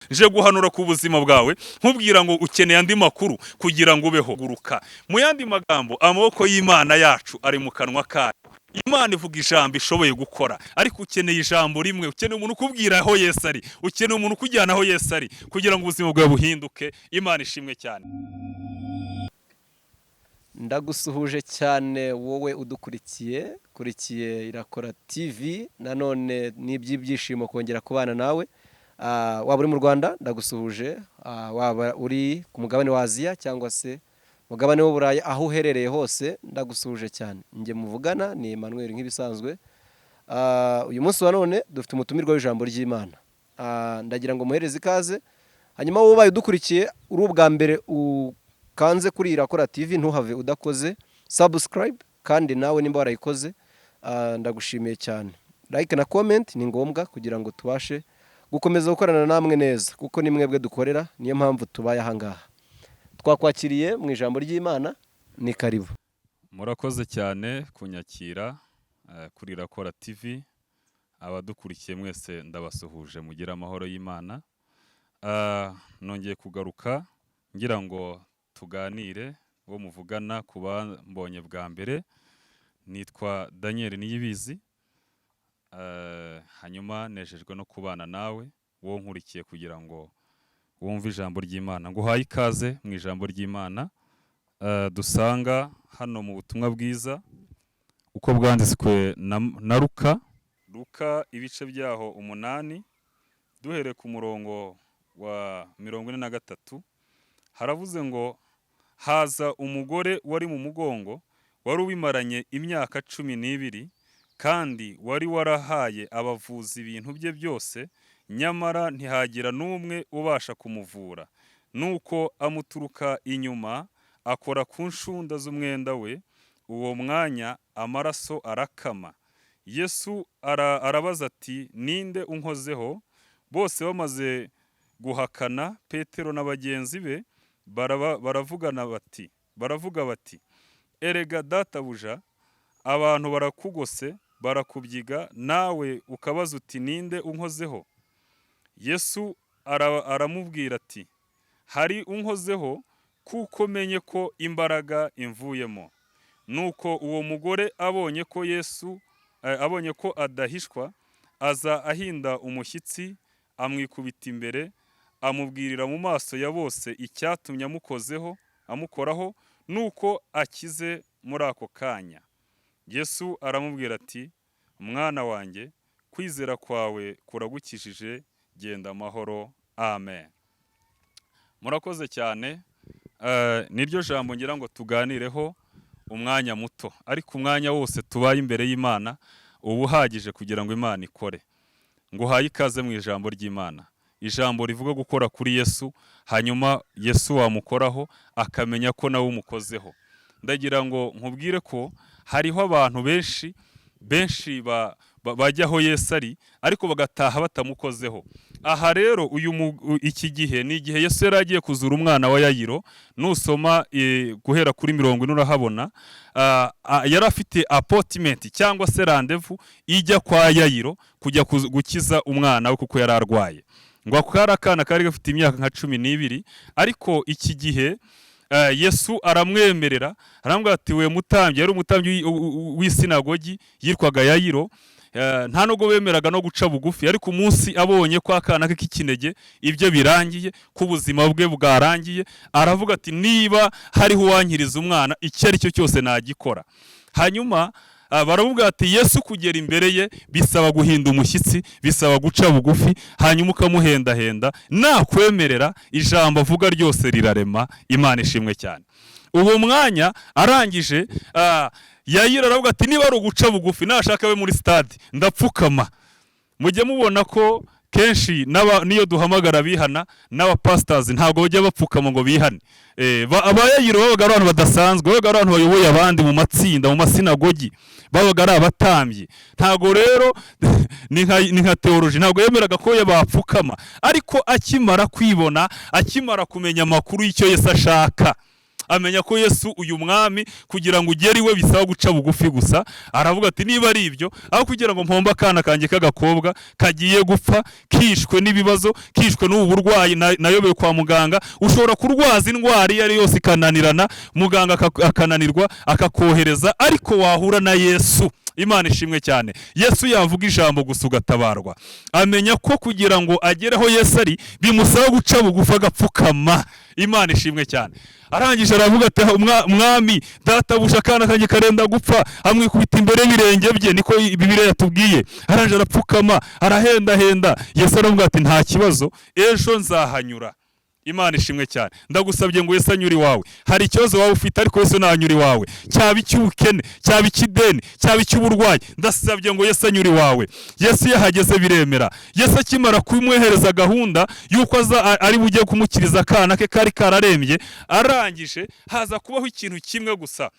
nje guhanura ku buzima bwawe nkubwira ngo ukeneye andi makuru kugira ngo ubeho guruka. Mu yandi magambo, amaboko y'Imana yacu ari mu kanwa kayo. Imana ivuga ijambo ishoboye gukora, ariko ukeneye ijambo rimwe, ukeneye umuntu ukubwira aho Yesu ari, ukeneye umuntu ukujyana aho Yesu ari kugira ngo ubuzima bwawe buhinduke. Imana ishimwe cyane. Ndagusuhuje cyane wowe udukurikiye Irakora TV, nanone n'ibyishimo kongera kubana nawe. Waba uri mu Rwanda ndagusuhuje, waba uri ku mugabane wa Aziya cyangwa se mugabane w'Uburayi, aho uherereye hose ndagusuhuje cyane. Nge muvugana ni Emmanuel nk'ibisanzwe. Uyu munsi wa none dufite umutumirwa w'ijambo ry'Imana. Ndagira ngo muhereze ikaze, hanyuma wowe ubaye udukurikiye uri ubwa mbere kanze kuri Irakora TV, ntuhave udakoze subscribe, kandi nawe nimba warayikoze ndagushimiye cyane. Like na comment ni ngombwa kugira ngo tubashe gukomeza gukorana namwe neza, kuko ni mwebwe dukorera, niyo mpamvu tubaye aha ngaha. Twakwakiriye mu ijambo ry'Imana, ni karibu. Murakoze cyane kunyakira kuri Irakora TV. Abadukurikiye mwese ndabasuhuje, mugira amahoro y'Imana. Nongeye kugaruka ngira ngo tuganire, wo muvugana kuba mbonye bwa mbere. Nitwa Daniel Niyibizi. Hanyuma nejejwe no kubana nawe wo nkurikiye kugira ngo wumve ijambo ry'Imana. Nguhaye ikaze mu ijambo ry'Imana dusanga hano mu butumwa bwiza uko bwanditswe na Luka ibice byaho 8, duhere ku murongo wa 43. Haravuze ngo haza umugore wari mu mugongo wari ubimaranye imyaka 12, kandi wari warahaye abavuzi ibintu bye byose, nyamara ntihagira n'umwe ubasha kumuvura. Nuko amuturuka inyuma akora ku nshunda z'umwenda we, uwo mwanya amaraso arakama. Yesu arabaza ati, ninde unkozeho? Bose bamaze guhakana, Petero na bagenzi be baravuga bati, erega databuja, abantu barakugose barakubyiga, nawe ukabaza uti ninde unkozeho? Yesu aramubwira ati, hari unkozeho, kuko menye ko imbaraga imvuyemo. Nuko uwo mugore abonye ko adahishwa, aza ahinda umushyitsi, amwikubita imbere, amubwirira mu maso ya bose icyatumye amukoraho, nuko akize muri ako kanya. Yesu aramubwira ati, mwana wanjye, kwizera kwawe kuragukijije, genda amahoro. Amen. Murakoze cyane. Niryo jambo ngira ngo tuganireho umwanya muto, ariko umwanya wose tubaye imbere y'Imana uba uhagije kugira ngo Imana ikore. Nguhaye ikaze mu ijambo ry'Imana. Ijambo rivuga gukora kuri Yesu, hanyuma Yesu wamukoraho akamenya ko nawe umukozeho. Ndagira ngo nkubwire ko hariho abantu benshi bajya aho Yesu ari, ariko bagataha batamukozeho. Aha rero iki gihe ni igihe Yesu yari agiye kuzura umwana wa Yayiro. Nusoma guhera kuri 40 urahabona, yari afite appointment cyangwa se rendezvous ijya kwa Yayiro kujya gukiza umwana we kuko yari arwaye. Ngo akara akana kari gafite imyaka nka 12, ariko iki gihe Yesu aramwemerera, arambwira ati, we mutambyi, yari umutambyi w'isinagogi yitwaga Yayiro. Nta nubwo bemeraga no guca bugufi, ariko umunsi abonye ko akana ke k'ikinege ibyo birangiye, ko ubuzima bwe bwarangiye, aravuga ati, niba hariho uwankiriza umwana, icyo ari cyo cyose nagikora. Hanyuma baravuga ati, Yesu kugera imbere ye bisaba guhinda umushyitsi, bisaba guca bugufi, hanyuma ukamuhendahenda, nakwemerera ijambo avuga ryose rirarema. Imana ishimwe cyane. Uwo mwanya arangije, Yayiro aravuga ati, niba ari uguca bugufi, nashaka we muri stade ndapfukama. Mujye mubona ko kenshi niyo duhamagara bihana, n'abapastors ntabwo bajya bapfukama ngo bihane. Abayayiro babaga ari abantu badasanzwe, babaga ari abantu bayoboye abandi mu matsinda, mu masinagogi, babaga ari abatambyi. Ntabwo rero ni nka theology, ntabwo yemeraga ko bapfukama. Ariko akimara kwibona, akimara kumenya amakuru y'icyo Yesu ashaka, amenya ko Yesu uyu mwami kugira ngo ugere iwe bisaba guca bugufi gusa. Aravuga ati niba ari ibyo, aho kugira ngo mpomba akana kanjye k'agakobwa kagiye gupfa kishwe n'ibibazo, kishwe n'ubu burwayi nayobeye kwa muganga, ushobora kurwaza indwara iyo ari yose ikananirana, muganga akananirwa akakohereza, ariko wahura na Yesu. Imana ishimwe cyane. Yesu yavuga ijambo gusa ugatabarwa. Amenya ko kugira ngo agereho Yesu ari bimusaba guca bugufi agapfukama. Imana ishimwe cyane. Arangije aravuga ati mwami databuja akana kanjye karenda gupfa, amwikubita imbere y'ibirenge bye, niko Bibiliya yatubwiye. Arangije arapfukama arahendahenda. Yesu aravuga ati nta kibazo, ejo nzahanyura. Imana ishimwe cyane. Ndagusabye ngo Yesu anyure iwawe. Hari ikibazo waba ufite ariko Yesu nanyure iwawe, cyaba icy'ubukene, cyaba icy'ideni, cyaba icy'uburwayi, ndasabye ngo Yesu anyure iwawe. Yesu yahageze biremera. Yesu akimara kumwohereza gahunda yuko ari bujye kumukiriza akana ke kari kararembye, arangije haza kubaho ikintu kimwe gusa.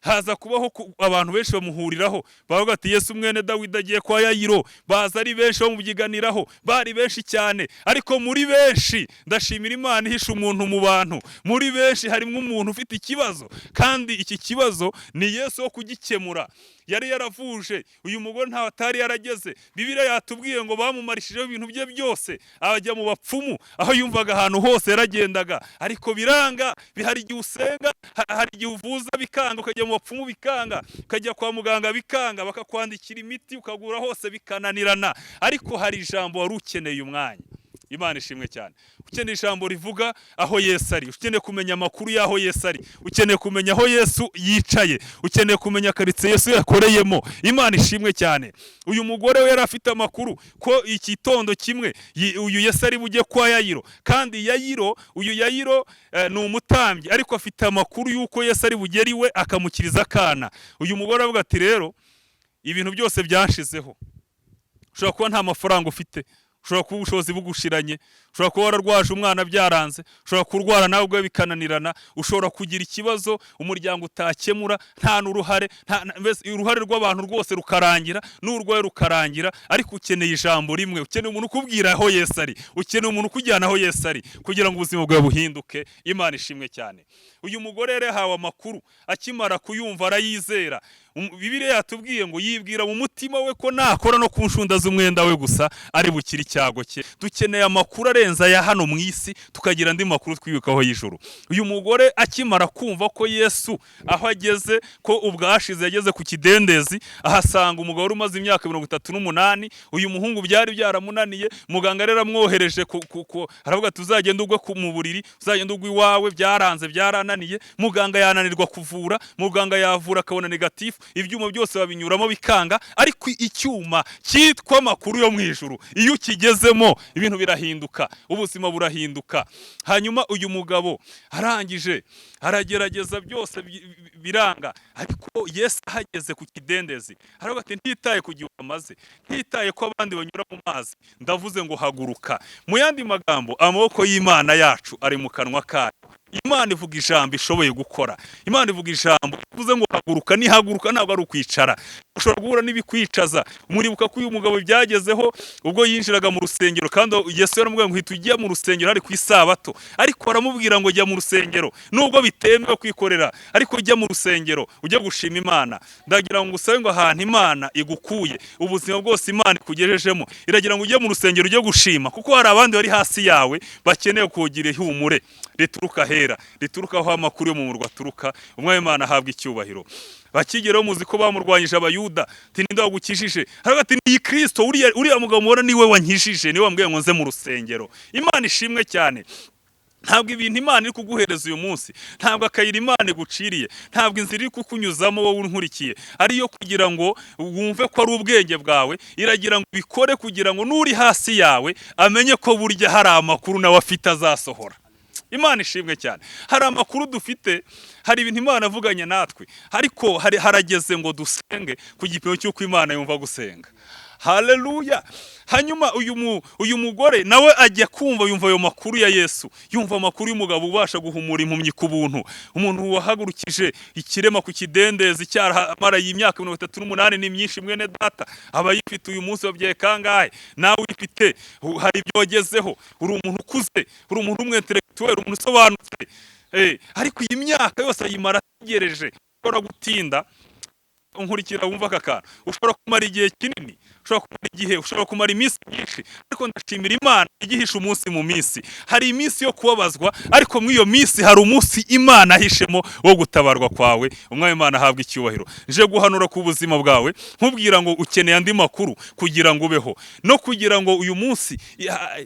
Haza kubaho abantu benshi bamuhuriraho, bavuga ati Yesu mwene Dawidi agiye kwa Yayiro. Baza ari benshi bamubyiganiraho, bari benshi cyane, ariko muri benshi ndashimira Imana ihisha umuntu mu bantu. Muri benshi harimo umuntu ufite ikibazo, kandi iki kibazo ni Yesu wo kugikemura. Yari yaravuje uyu mugore ntawe atari yarageze. Bibiliya yatubwiye ngo bamumarishijeho ibintu bye byose, abajya mu bapfumu, aho yumvaga ahantu hose yaragendaga, ariko biranga. Bihari igihe usenga, hari igihe uvuza bikanga, ukajya mu bapfumu bikanga, ukajya kwa muganga bikanga, bakakwandikira imiti ukagura hose bikananirana, ariko hari ijambo wari ukeneye umwanya. Imana ishimwe cyane. Ukeneye ijambo rivuga aho Yesu ari, ukeneye kumenya amakuru y'aho Yesu ari, ukeneye kumenya aho Yesu yicaye, ukeneye kumenya karitsiye Yesu yakoreyemo. Imana ishimwe cyane. Uyu mugore we yari afite amakuru ko igitondo kimwe uyu Yesu ari bujye kwa Yayiro, kandi uyu Yayiro ni umutambyi, ariko afite amakuru y'uko Yesu ari bugere iwe akamukiriza akana. Uyu mugore avuga ati rero ibintu byose byanshizeho. Ushobora kuba nta mafaranga ufite, ushobora kuba ubushobozi bugushiranye, ushobora kuba wararwaje umwana byaranze, ushobora kurwara nawe ubwo bikananirana, ushobora kugira ikibazo umuryango utakemura, nta n'uruhare, uruhare rw'abantu rwose rukarangira, n'urwaye rukarangira, ariko ukeneye ijambo rimwe, ukeneye umuntu ukubwira aho Yesu ari, ukeneye umuntu ukujyana aho Yesu ari kugira ngo ubuzima bwawe buhinduke. Imana ishimwe cyane. Uyu mugore yari yahawe amakuru, akimara kuyumva arayizera. Bibiliya yatubwiye ngo yibwira mu mutima we ko nakora no ku nshunda z'umwenda we gusa ari bukiri icyago cye. Dukeneye amakuru arenza ya hano mu isi, tukagira andi makuru twibikaho y'ijuru. Uyu mugore akimara kumva ko Yesu aho ageze, ko ubwashize yageze ku kidendezi, ahasanga umugabo wari umaze imyaka 38. Uyu muhungu byari byaramunaniye, muganga rero amwohereje aravuga tuzagenda ugwe mu buriri, uzagenda ugwe iwawe, byaranze byarananiye. Muganga yananirwa kuvura, muganga yavura akabona negatifu, ibyuma byose babinyuramo bikanga, ariko icyuma cyitwa amakuru yo mu ijuru iyo ukigezemo ibintu birahinduka, ubuzima burahinduka. Hanyuma uyu mugabo arangije aragerageza byose biranga, ariko Yesu ahageze ku kidendezi aravuga ati ntitaye ku gihe amaze, ntitaye ko abandi banyura mu mazi, ndavuze ngo haguruka. Mu yandi magambo, amaboko y'Imana yacu ari mu kanwa kayo. Imana ivuga ijambo ishoboye gukora. Imana ivuga ijambo ivuze ngo haguruka, nihaguruka ntabwo ari ukwicara. Ushobora guhura n'ibikwicaza. Muribuka ko uyu mugabo byagezeho ubwo yinjiraga mu rusengero, kandi Yesu yaramubwiye ngo hita ujya mu rusengero ari ku isabato, ariko aramubwira ngo jya mu rusengero nubwo bitemewe kwikorera, ariko jya mu rusengero ujye gushima Imana. Ndagira ngo usabe ngo ahantu Imana igukuye, ubuzima bwose Imana ikugejejemo, iragira ngo ujye mu rusengero ujye gushima, kuko hari abandi bari hasi yawe bakeneye kugira ihumure rituruka hera, rituruka aho amakuru yo mu murwa aturuka. Umwami Imana ahabwa icyubahiro. Bakigeraho muzi ko bamurwanyije Abayuda, ati ninde wagukijije? Aravuga ati ni Kristo, uriya mugabo mubona niwe wankijije, niwe wambwiye ngo nze mu rusengero. Imana ishimwe cyane. Ntabwo ibintu Imana iri kuguhereza uyu munsi, ntabwo akayira Imana iguciriye, ntabwo inzira iri kukunyuzamo wowe unkurikiye ariyo kugira ngo wumve ko ari ubwenge bwawe. Iragira ngo bikore kugira ngo n'uri hasi yawe amenye ko burya hari amakuru nawe afite azasohora. Imana ishimwe cyane. Hari amakuru dufite, hari ibintu Imana avuganye natwe, ariko harageze ngo dusenge ku gipimo cy'uko Imana yumva gusenga. Haleluya. Hanyuma uyu mugore nawe ajya kumva, yumva ayo makuru ya Yesu, yumva amakuru y'umugabo ubasha guhumura impumyi ku buntu, umuntu wahagurukije ikirema ku kidendezi cyaramara y'imyaka 38. Ni myinshi mwene data, abayifite uyu munsi babyaye kangahe, nawe uyifite hari ibyo wagezeho, uri umuntu ukuze, uri umuntu w'umwintellectuel, umuntu usobanutse. ariko iyi myaka yose ayimara ategereje. Ushobora gutinda, unkurikira wumva aka kantu, ushobora kumara igihe kinini, ushobora kumara iminsi myinshi, ariko ndashimira Imana igihisha umunsi mu minsi. Hari iminsi yo kubabazwa, ariko muri iyo minsi hari umunsi Imana ahishemo wo gutabarwa kwawe. Umwami Imana ahabwa icyubahiro. Nje guhanura ku buzima bwawe, nkubwira ngo ukeneye andi makuru kugira ngo ubeho, no kugira ngo uyu munsi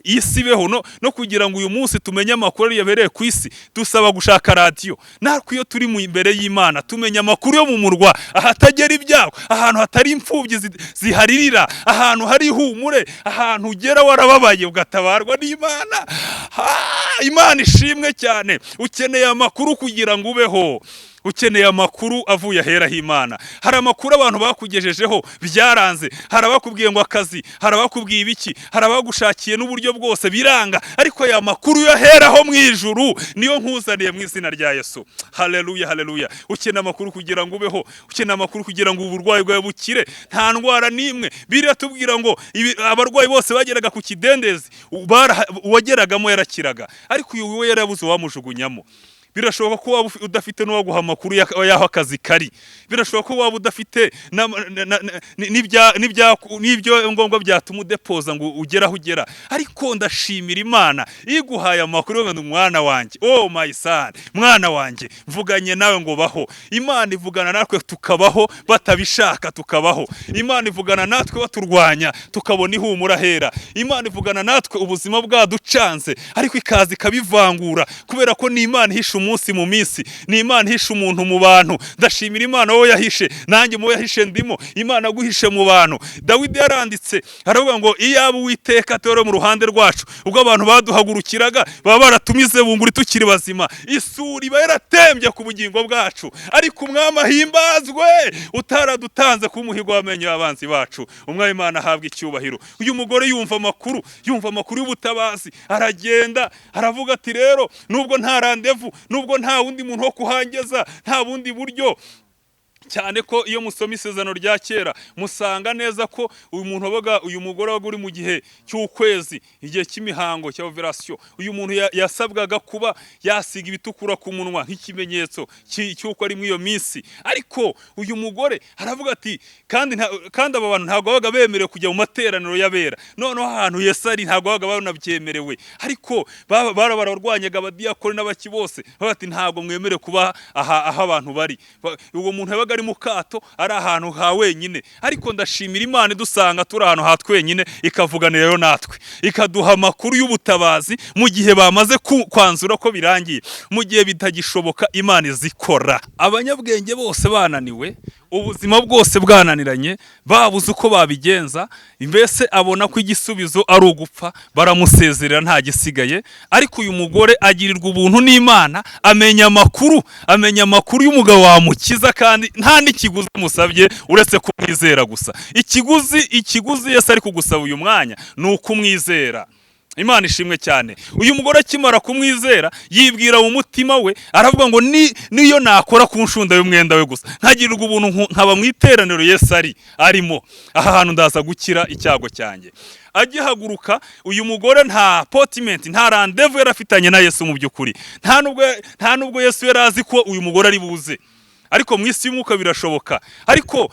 isi ibeho, no kugira ngo uyu munsi tumenye amakuru yabereye ku isi, dusaba gushaka radiyo. Natwe iyo turi mu imbere y'Imana tumenya amakuru yo mu murwa ahatagera ibyago, ahantu hatari imfubyi ziharirira, ahantu hari ihumure, ahantu ugera warababaye ugatabarwa n'Imana. Imana ishimwe cyane. Ukeneye amakuru kugira ngo ubeho, ukeneye amakuru avuye ahera h'Imana. Hari amakuru abantu bakugejejeho byaranze, hari abakubwiye ngo akazi, hari abakubwiye ibiki, hari abagushakiye n'uburyo bwose biranga, ariko aya makuru yaheraho mu ijuru niyo nkuzaniye mu izina rya Yesu. Haleluya, haleluya. Ukeneye amakuru kugira ngo ubeho, ukeneye amakuru kugira ngo uburwayi bwawe bukire. Nta ndwara n'imwe Bibiliya tubwira ngo abarwayi bose bageraga ku kidendezi, uwageragamo yarakiraga, ariko uyu we yarabuze uwamujugunyamo. Birashoboka ko waba udafite n'uwaguha amakuru y'aho akazi kari. Birashoboka ko waba udafite n'ibyo ngombwa byatuma udepoza ngo ugere aho ugera, ariko ndashimira Imana iguhaye amakuru ngo mwana wanjye, oh my son, mwana wanjye, mvuganye nawe ngo baho. Imana ivugana natwe tukabaho, batabishaka tukabaho. Imana ivugana natwe baturwanya tukabona ihumura hera. Imana ivugana natwe ubuzima bwaducanze, ariko ikazi kabivangura, kubera ko ni Imana ihisha umunsi mu minsi, ni Imana ihisha umuntu mu bantu. Ndashimira Imana wowe yahishe, nanjye mu yahishe ndimo. Imana aguhishe mu bantu. Dawidi yaranditse aravuga ngo iyaba Uwiteka atari mu ruhande rwacu, ubwo abantu baduhagurukiraga baba baratumize bunguri tukiri bazima, isuri iba yaratembye ku bugingo bwacu, ariko umwami ahimbazwe utaradutanze ku muhigo w'amenyo y'abanzi bacu. Umwami Imana ahabwa icyubahiro. Uyu mugore yumva amakuru y'ubutabazi, aragenda aravuga ati rero nubwo nta randevu, nubwo nta wundi muntu wo kuhangeza, nta bundi buryo, cyane ko iyo musoma isezerano rya kera musanga neza ko uyu mugore uri mu gihe cy'ukwezi, igihe cy'imihango cya operasiyo, uyu muntu yasabwaga kuba yasiga ibitukura ku munwa nk'ikimenyetso cy'uko ari muri iyo minsi. Ariko uyu mugore aravuga ati kandi aba bantu ntabwo babaga bemerewe kujya mu materaniro y'abera, noneho ahantu Yesu ari ntabwo babaga banabyemerewe, ariko barabarwanyaga abadiyakoni n'abaki bose, bavuga ati ntabwo mwemerewe kuba aho abantu bari. Uwo muntu yabaga ari mu kato, ari ahantu ha wenyine, ariko ndashimira Imana idusanga turi ahantu ha twenyine, ikavuganirayo natwe, ikaduha amakuru y'ubutabazi mu gihe bamaze kwanzura ko birangiye, mu gihe bitagishoboka Imana izikora. Abanyabwenge bose bananiwe, ubuzima bwose bwananiranye, babuze uko babigenza, mbese abona ko igisubizo ari ugupfa, baramusezerera nta gisigaye. Ariko uyu mugore agirirwa ubuntu n'Imana, amenya amakuru y'umugabo wamukiza, kandi nta n'ikiguzi musabye uretse kumwizera gusa. Ikiguzi Yesu ari kugusaba uyu mwanya ni ukumwizera. Imana ishimwe cyane. Uyu mugore akimara kumwizera, yibwira mu mutima we, aravuga ngo niyo nakora ku nshunda y'umwenda we gusa, nkagirirwa ubuntu nkaba mu iteraniro Yesu arimo, aha hantu ndaza gukira icyago cyanjye. Agihaguruka, uyu mugore nta appointment, nta randevu yarafitanye na Yesu mu by'ukuri, nta nubwo Yesu yari azi ko uyu mugore ari buze, ariko mu isi y'umwuka birashoboka. Ariko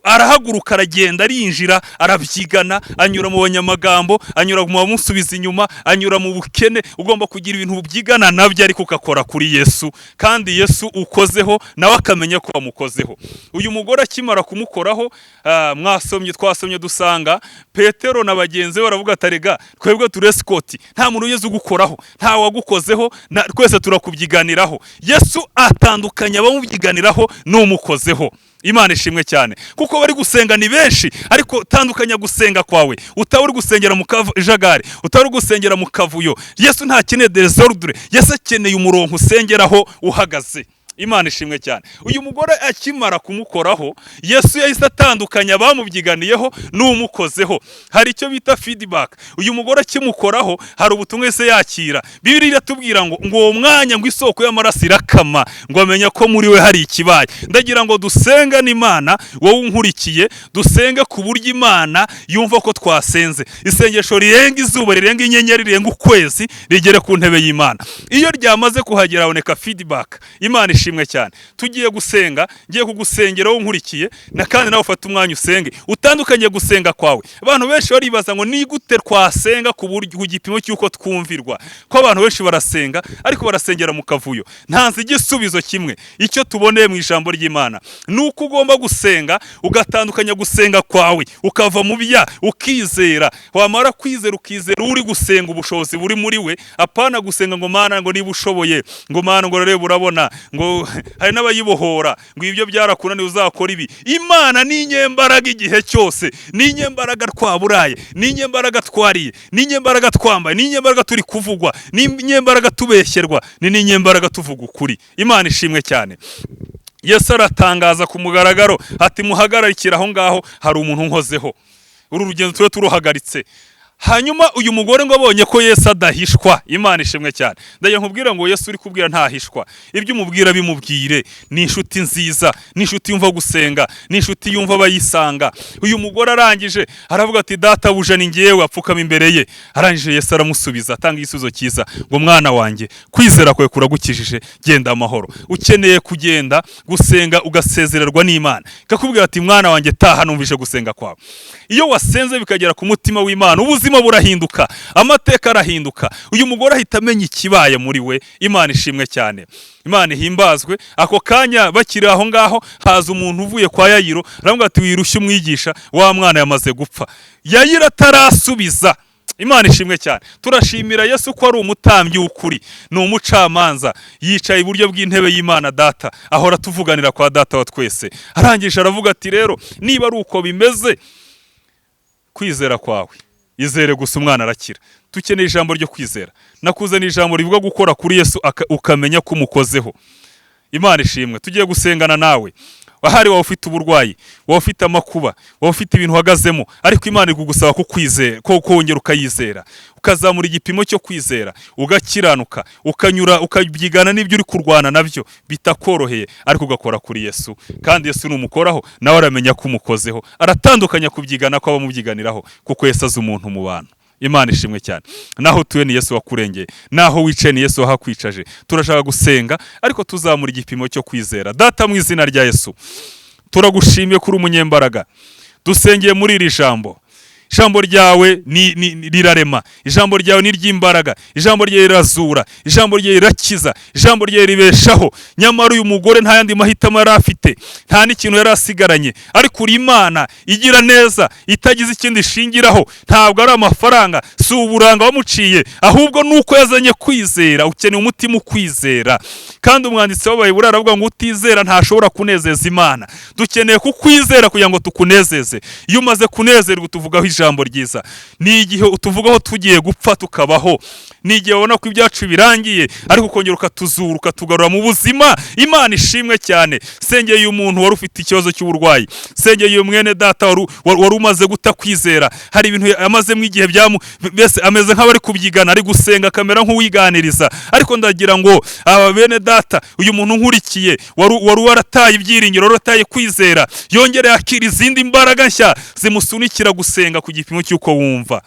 arahaguruka, aragenda, arinjira, arabyigana, anyura mu banyamagambo, anyura mu bamusubiza inyuma, anyura mu bukene. Ugomba kugira ibintu byigana nabyo, ariko ukakora kuri Yesu, kandi Yesu ukozeho nawe akamenya ko wamukozeho. Uyu mugore akimara kumukoraho, twasomye dusanga Petero na bagenzi be baravuga ati rega twebwe turesikoti, nta muntu ugeze ugukoraho, nta wagukozeho, twese turakubyiganiraho. Yesu atandukanya abamubyiganira n'umukozeho. Imana ishimwe cyane, kuko bari gusenga ni benshi, ariko tandukanya gusenga kwawe. Utaba uri gusengera mu kajagari, utaba uri gusengera mu kavuyo. Yesu ntakeneye desordre, Yesu akeneye umurongo usengeraho uhagaze. Imana ishimwe cyane. Uyu mugore akimara kumukoraho, Yesu yahise atandukanya abamubyiganiyeho n'umukozeho. Hari icyo bita feedback. Uyu mugore akimukoraho hari ubutumwa yese yakira. Bibiliya iratubwira ngo uwo mwanya ngo isoko y'amaraso irakama, ngo amenya ko muri we hari ikibaye. Ndagira ngo dusenga n'Imana, wowe unkurikiye, dusenge ku buryo Imana yumva ko twasenze. Isengesho rirenga izuba, rirenga inyenyeri, rirenga ukwezi, rigere ku ntebe y'Imana. Iyo ryamaze kuhagera haboneka feedback. Imana ishimwe cyane. Tugiye gusenga, ngiye kugusengera wowe unkurikiye, na kandi nawe ufata umwanya usenge. Utandukanye gusenga kwawe. Abantu benshi baribaza ngo ni gute twasenga ku buryo ku gipimo cy'uko twumvirwa. Ko abantu benshi barasenga ariko barasengera mu kavuyo. Ntanze igisubizo kimwe. Icyo tuboneye mu ijambo ry'Imana nuko ugomba gusenga, ugatandukanya gusenga kwawe, ukava mu bya ukizera. Wamara kwizera ukizera uri gusenga ubushobozi buri muri we, apana gusenga ngo Mana ngo niba ushoboye, ngo Mana ngo rero urabona, ngo hari n'abayibohora ngo ibyo byarakunaniye uzakora ibi. Imana ni inyembaraga igihe cyose, ni inyembaraga twaburaye, ni inyembaraga twariye, ni inyembaraga twambaye, ni inyembaraga turi kuvugwa, ni inyembaraga tubeshyerwa, ni n'inyembaraga tuvuga ukuri. Imana ishimwe cyane. Yesu aratangaza ku mugaragaro ati muhagararikira aho ngaho hari umuntu unkozeho. Uru rugendo tube turuhagaritse. Hanyuma uyu mugore ngo abonye ko Yesu adahishwa. Imana ishimwe cyane. Ndaje nkubwira ngo Yesu uri kubwira ntahishwa. Ibyo umubwira bimubwire. Ni inshuti nziza, ni inshuti yumva gusenga, ni inshuti yumva bayisanga. Uyu mugore arangije aravuga ati databuja ni ngewe, apfukama imbere ye. Arangije Yesu aramusubiza, atanga igisubizo cyiza ngo mwana wanjye, kwizera kwawe kuragukijije, genda amahoro. Ukeneye kugenda gusenga ugasezererwa n'Imana. Kakubwira ati mwana wanjye taha numvise gusenga kwawe. Iyo wasenze bikagera ku mutima w'Imana, ubuzima burahinduka, amateka arahinduka. Uyu mugore ahita amenya ikibaye muri we. Imana ishimwe cyane. Imana ihimbazwe. Ako kanya bakiri aho ngaho haza umuntu uvuye kwa Yayiro, aravuga ati wirushye umwigisha, wa mwana yamaze gupfa. Yayiro atarasubiza. Imana ishimwe cyane. Turashimira Yesu ko ari umutambyi w'ukuri, ni umucamanza, yicaye iburyo bw'intebe y'Imana Data, ahora tuvuganira kwa Data wa twese. Arangije aravuga ati rero niba ari uko bimeze, kwizera kwawe izere gusa umwana arakira. Tukeneye ijambo ryo kwizera. Nakuzaniye ijambo rivuga gukora kuri Yesu ukamenya ko umukozeho. Imana ishimwe. Tugiye gusengana nawe. Wahari wawe ufite uburwayi, wawe ufite amakuba, wawe ufite ibintu uhagazemo, ariko Imana igugusaba ko kwizera, ko kongera ukayizera, ukazamura igipimo cyo kwizera, ugakiranuka, ukanyura ukabyigana n'ibyo uri kurwana nabyo bitakoroheye, ariko ugakora kuri Yesu. Kandi Yesu numukoraho nawe aramenya ko umukozeho, aratandukanya kubyigana ko abamubyiganiraho, kuko Yesu azi umuntu mu bantu. Imana ishimwe cyane. Naho tuwe ni Yesu wakurengeye, naho wicaye ni Yesu wahakwicaje. Turashaka gusenga ariko tuzamura igipimo cyo kwizera. Data mu izina rya Yesu, turagushimiye kuri umunyembaraga. Dusengeye muri iri jambo. Ijambo ryawe rirarema, ijambo ryawe ni ry'imbaraga, ijambo ryawe rirazura, ijambo ryawe rirakiza, ijambo ryawe ribeshaho. Nyamara uyu mugore nta yandi mahitamo yari afite, nta n'ikintu yari asigaranye, ariko uri Imana igira neza, itagize ikindi ishingiraho. Ntabwo ari amafaranga, si uburanga wamuciye, ahubwo nuko yazanye kwizera. Ukeneye umutima ukwizera. Kandi umwanditsi w'Abayibura aravuga ngo utizera ntashobora kunezeza Imana. Dukeneye kukwizera kugira ngo tukunezeze. Iyo umaze kunezerwa tuvugaho ijambo ryiza. Ni igihe utuvugaho tugiye gupfa tukabaho, ni igihe ubona ko ibyacu birangiye, ariko ukongera ukatuzura ukatugarura mu buzima. Imana ishimwe cyane. Sengeye uyu muntu wari ufite ikibazo cy'uburwayi, sengeye uyu mwene data wari umaze guta kwizera, hari ibintu amazemo igihe mbese ameze nk'abari kubyigana, ari gusenga kamera nk'uwiganiriza. Ariko ndagira ngo aba bene data, uyu muntu nkurikiye wari warataye ibyiringiro, warataye kwizera, yongere yakira izindi mbaraga nshya zimusunikira gusenga ku gipimo cy'uko wumva.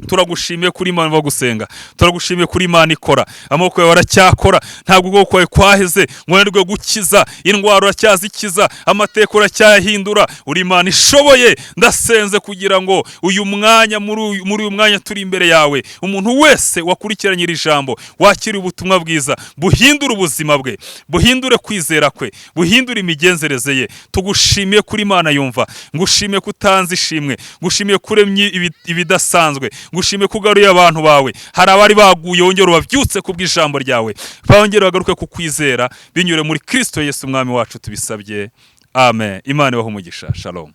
Turagushimiye kuri Imana va gusenga, turagushimiye kuri Imana ikora. Amaboko yawe aracyakora, ntabwo ubwoko bwawe kwaheze ngo nirwe gukiza. Indwara uracyazikiza, amateka uracyahindura. Uri Imana ishoboye. Ndasenze kugira ngo uyu mwanya muri uyu mwanya turi imbere yawe, umuntu wese wakurikiranye iri jambo wakira ubutumwa bwiza, buhindura ubuzima bwe, buhindure kwizera kwe, buhindure imigenzereze ye. Tugushimiye kuri Imana yumva, ngushimiye kutanze ishimwe, ngushimiye kuremye ibidasanzwe, ngushimiye kugaruye abantu bawe. Hari abari baguye, wongera ubabyutse kubw'ijambo ryawe, bongera bagaruke ku kwizera, binyure muri Kristo Yesu umwami wacu tubisabye. Amen. Imana ibahe umugisha. Shalom.